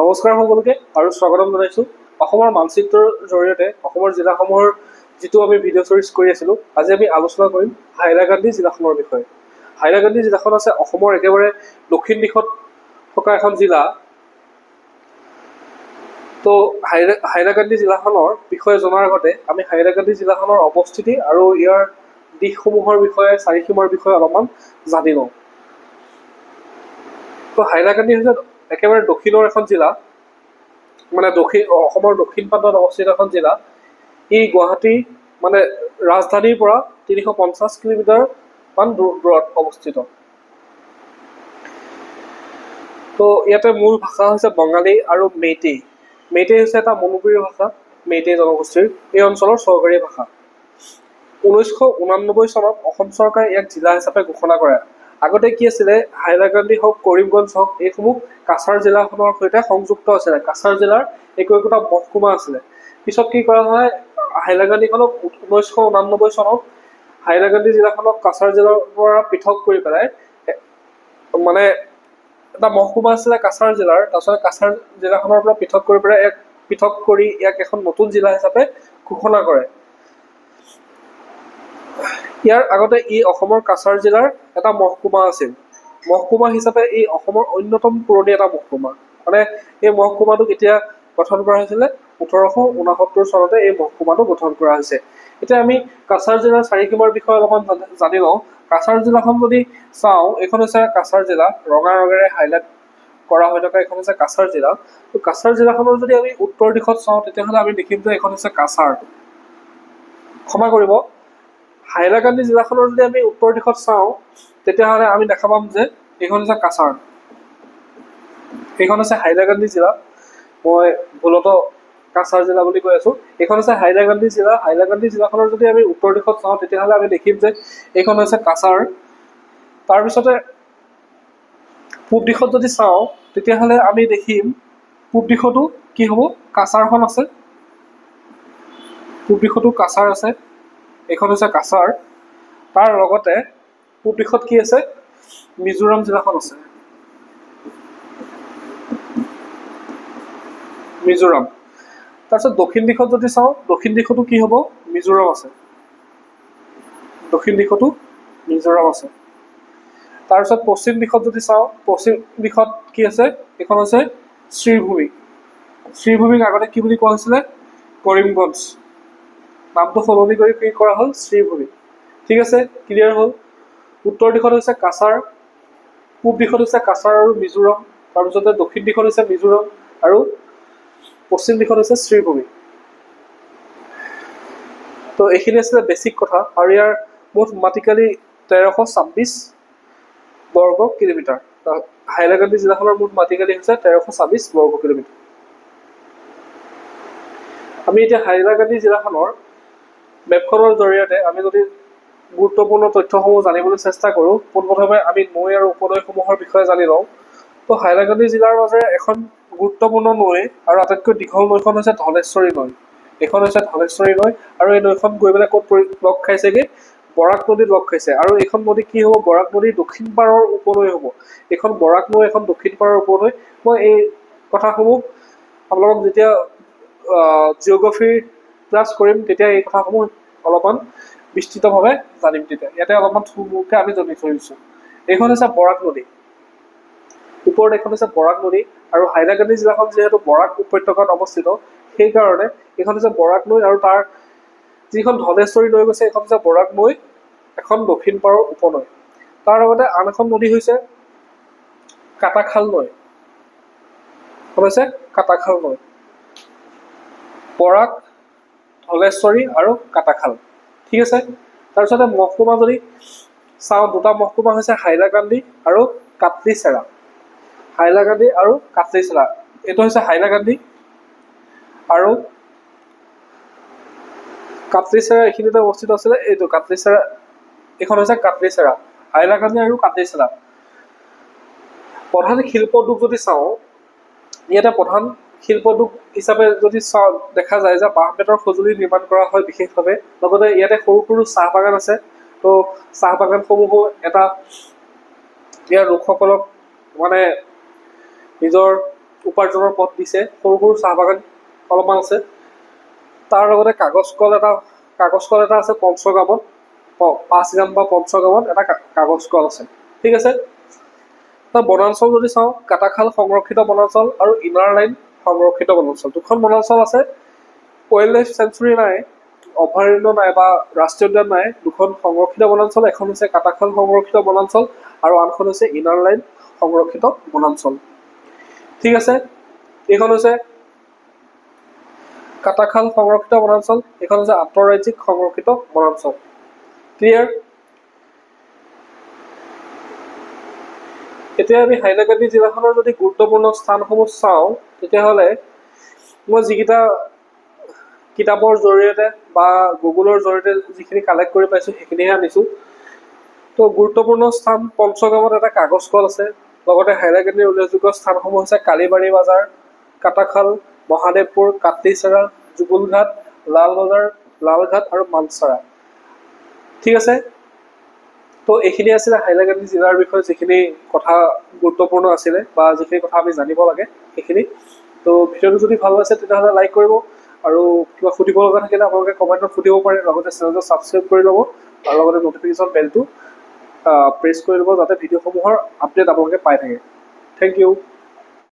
নমস্কাৰ সকলোকে আৰু স্বাগতম জনাইছোঁ। অসমৰ মানচিত্ৰৰ জৰিয়তে অসমৰ জিলাসমূহৰ যিটো আমি ভিডিঅ' চিৰিজ কৰি আছিলোঁ, আজি আমি আলোচনা কৰিম হাইলাকান্দি জিলাখনৰ বিষয়ে। হাইলাকান্দি জিলাখন আছে অসমৰ একেবাৰে দক্ষিণ দিশত থকা এখন জিলা। তো হাইলাকান্দি জিলাখনৰ বিষয়ে জনাৰ আগতে আমি হাইলাকান্দি জিলাখনৰ অৱস্থিতি আৰু ইয়াৰ দিশসমূহৰ বিষয়ে, চাৰিসীমাৰ বিষয়ে অলপমান জানি লওঁ। তো হাইলাকান্দি হৈছে একেবাৰে দক্ষিণৰ এখন জিলা, মানে অসমৰ দক্ষিণ প্ৰান্তত অৱস্থিত এখন জিলা। ই গুৱাহাটী মানে ৰাজধানীৰ পৰা 350 কিলোমিটাৰ মান দূৰত অৱস্থিত। তো ইয়াতে মূল ভাষা হৈছে বঙালী আৰু মেইটেই। মেইটেই হৈছে এটা মণিপুৰী ভাষা, মেইটেই জনগোষ্ঠীৰ এই অঞ্চলৰ চৰকাৰী ভাষা। 1989 চনত অসম চৰকাৰে ইয়াক জিলা হিচাপে ঘোষণা কৰে। আগতে কি আছিলে, হাইলাকান্দি হওক, কৰিমগঞ্জ হওক, এইসমূহ কাছাৰ জিলাখনৰ সৈতে সংযুক্ত আছিলে। কাছাৰ জিলাৰ একোটা মহকুমা আছিলে। পিছত কি কৰা হয়, হাইলাকান্দিখনক 1989 চনত হাইলাকান্দি জিলাখনক কাছাৰ জিলাৰ পৰা পৃথক কৰি পেলাই, মানে এটা মহকুমা আছিলে কাছাৰ জিলাৰ, তাৰপিছত কাছাৰ জিলাখনৰ পৰা পৃথক কৰি পেলাই ইয়াক এখন নতুন জিলা হিচাপে ঘোষণা কৰে। ইয়াৰ আগতে ই অসমৰ কাছাৰ জিলাৰ এটা মহকুমা আছিল। মহকুমা হিচাপে ই অসমৰ অন্যতম পুৰণি এটা মহকুমা। মানে এই মহকুমাটো কেতিয়া গঠন কৰা হৈছিলে, 1869 চনতে এই মহকুমাটো গঠন কৰা হৈছে। এতিয়া আমি কাছাৰ জিলাৰ চাৰিসীমাৰ বিষয়ে অলপমান জানি লওঁ। কাছাৰ জিলাখন যদি চাওঁ, এইখন হৈছে কাছাৰ জিলা, ৰঙা ৰঙেৰে হাইলাইট কৰা হৈ থকা এইখন হৈছে কাছাৰ জিলা। তো কাছাৰ জিলাখনৰ যদি আমি উত্তৰ দিশত চাওঁ, তেতিয়াহ'লে আমি দেখিম যে এইখন হৈছে কাছাৰ। ক্ষমা কৰিব, হাইলাকান্দি জিলাখনৰ যদি আমি উত্তৰ দিশত চাওঁ, তেতিয়াহ'লে আমি দেখা পাম যে এইখন হৈছে কাছাৰ, এইখন হৈছে হাইলাকান্দি জিলা। মই ভুলতো কাছাৰ জিলা বুলি কৈ আছোঁ। এইখন হৈছে হাইলাকান্দি জিলা। হাইলাকান্দি জিলাখনৰ যদি আমি উত্তৰ দিশত চাওঁ, তেতিয়াহ'লে আমি দেখিম যে এইখন হৈছে কাছাৰ। তাৰপিছতে পূব দিশত যদি চাওঁ, তেতিয়াহ'লে আমি দেখিম পূব দিশতো কি হ'ব, কাছাৰখন আছে। পূব দিশতো কাছাৰ আছে, এইখন হৈছে কাছাৰ। তাৰ লগতে পূব দিশত কি আছে, মিজোৰাম জিলাখন আছে, মিজোৰাম। তাৰপিছত দক্ষিণ দিশত যদি চাওঁ, দক্ষিণ দিশতো কি হ'ব, মিজোৰাম আছে, দক্ষিণ দিশতো মিজোৰাম আছে। তাৰপিছত পশ্চিম দিশত যদি চাওঁ, পশ্চিম দিশত কি আছে, এইখন হৈছে শ্ৰীভূমি। শ্ৰীভূমিক আগতে কি বুলি কোৱা হৈছিলে, কৰিমগঞ্জ। নামটো সলনি কৰি কি কৰা হ'ল, শ্ৰীভূমি। ঠিক আছে, ক্লিয়াৰ হ'ল। উত্তৰ দিশত হৈছে কাছাৰ, পূব দিশত হৈছে কাছাৰ আৰু মিজোৰাম, তাৰপিছতে দক্ষিণ দিশত হৈছে মিজোৰাম আৰু পশ্চিম দিশত হৈছে শ্ৰীভূমি। তো এইখিনি আছিলে বেছিক কথা। আৰু ইয়াৰ মুঠ মাটিকালি 1326 বৰ্গ কিলোমিটাৰ। হাইলাকান্দি জিলাখনৰ মুঠ মাটিকালি হৈছে 1326 বৰ্গ কিলোমিটাৰ। আমি এতিয়া হাইলাকান্দি জিলাখনৰ মেপখনৰ জৰিয়তে আমি যদি গুৰুত্বপূৰ্ণ তথ্যসমূহ জানিবলৈ চেষ্টা কৰোঁ, পোনপ্ৰথমে আমি নৈ আৰু উপনৈসমূহৰ বিষয়ে জানি লওঁ। তো হাইলাকান্দি জিলাৰ মাজেৰে এখন গুৰুত্বপূৰ্ণ নৈ আৰু আটাইতকৈ দীঘল নৈখন হৈছে ধলেশ্বৰী নৈ। এইখন হৈছে ধলেশ্বৰী নৈ, আৰু এই নৈখন গৈ পেলাই ক'ত লগ খাইছেগৈ, বৰাক নদীত লগ খাইছে। আৰু এইখন নদী কি হ'ব, বৰাক নদীৰ দক্ষিণ পাৰৰ উপনৈ হ'ব। এইখন বৰাক নৈ, এখন দক্ষিণ পাৰৰ উপনৈ। মই এই কথাসমূহ আপোনালোকক যেতিয়া জিঅ'গ্ৰাফী ক্লাছ কৰিম, তেতিয়া এই কথাসমূহ অলপমান বিস্তৃতভাৱে জানিম। তেতিয়া ইয়াতে অলপমান থুলমূলকৈ আমি জানি থৈ দিছোঁ। এইখন হৈছে বৰাক নদী, ওপৰত এইখন হৈছে বৰাক নদী। আৰু হাইলাকান্দি জিলাখন যিহেতু বৰাক উপত্যকাত অৱস্থিত, সেইকাৰণে এইখন হৈছে বৰাক নৈ। আৰু তাৰ যিখন ধলেশ্বৰী নৈ গৈছে, এইখন হৈছে বৰাক নৈ, এখন দক্ষিণ পাৰৰ উপনৈ। তাৰ লগতে আন এখন নদী হৈছে কাটাখাল নৈ, হৈছে কাটাখাল নৈ। বৰাক, ধলেশ্বৰী আৰু কাটাখাল। ঠিক আছে। তাৰপিছতে মহকুমা যদি চাওঁ, দুটা মহকুমা হৈছে হাইলাকান্দি আৰু কাটলিচেৰা। হাইলাকান্দি আৰু কাটলিচেৰা, এইটো হৈছে হাইলাকান্দি আৰু কাটলিচেৰা এইখিনিতে অৱস্থিত আছিলে। এইটো কাটলিচেৰা, এইখন হৈছে কাটলিচেৰা, হাইলাকান্দি আৰু কাটলিচেৰা। প্ৰধান শিল্প উদ্যোগ যদি চাওঁ, ইয়াতে প্ৰধান শিল্প উদ্যোগ হিচাপে যদি চাওঁ, দেখা যায় যে বাঁহ বেতৰ সঁজুলি নিৰ্মাণ কৰা হয় বিশেষভাৱে। লগতে ইয়াতে সৰু সৰু চাহ বাগান আছে। তো চাহ বাগানসমূহো এটা ইয়াৰ লোকসকলক মানে নিজৰ উপাৰ্জনৰ পথ দিছে। সৰু সৰু চাহ বাগান অলপমান আছে। তাৰ লগতে কাগজ কল এটা আছে পঞ্চগামত, 5 গ্ৰাম বা পঞ্চগামত এটা কাগজ কল আছে। ঠিক আছে। বনাঞ্চল যদি চাওঁ, কাটাখাল সংৰক্ষিত বনাঞ্চল আৰু ইনাৰ লাইন সংৰক্ষিত বনাঞ্চল, দুখন বনাঞ্চল আছে। ৱাইল্ড লাইফ চেঞ্চুৰী নাই, অভয়াৰণ্য নাই বা ৰাষ্ট্ৰীয় উদ্যান নাই, দুখন সংৰক্ষিত বনাঞ্চল। এখন হৈছে কাটাখাল সংৰক্ষিত বনাঞ্চল আৰু আনখন হৈছে ইনাৰ লাইন সংৰক্ষিত বনাঞ্চল। ঠিক আছে। এইখন হৈছে কাটাখাল সংৰক্ষিত বনাঞ্চল, এইখন হৈছে আন্তঃৰাজ্যিক সংৰক্ষিত বনাঞ্চল। ক্লিয়াৰ? এতিয়া আমি হাইলাকান্দি জিলাখনৰ যদি গুৰুত্বপূৰ্ণ স্থানসমূহ চাওঁ, তেতিয়াহ'লে মই যিকেইটা কিতাপৰ জৰিয়তে বা গুগলৰ জৰিয়তে যিখিনি কালেক্ট কৰি পাইছোঁ সেইখিনিহে আনিছোঁ। তো গুৰুত্বপূৰ্ণ স্থান, পঞ্চগামত এটা কাগজ কল আছে। লগতে হাইলাকান্দিৰ উল্লেখযোগ্য স্থানসমূহ হৈছে কালীবাৰী বাজাৰ, কাটাখাল, মহাদেৱপুৰ, কাটলিচেৰা, জুগুলঘাট, লালবজাৰ, লালঘাট আৰু মানচাৰা। ঠিক আছে। তো এইখিনি আছিলে হাইলাকান্দি জিলাৰ বিষয়ে যিখিনি কথা গুৰুত্বপূৰ্ণ আছিলে বা যিখিনি কথা আমি জানিব লাগে সেইখিনি। তো ভিডিঅ'টো যদি ভাল লাগিছে তেতিয়াহ'লে লাইক কৰিব, আৰু কিবা সুধিব লগা থাকিলে আপোনালোকে কমেণ্টত সুধিব পাৰে। লগতে চেনেলটো ছাবস্ক্ৰাইব কৰি ল'ব আৰু লগতে নটিফিকেশ্যন বেলটো প্ৰেছ কৰি ল'ব, যাতে ভিডিঅ'সমূহৰ আপডেট আপোনালোকে পাই থাকে। Thank U.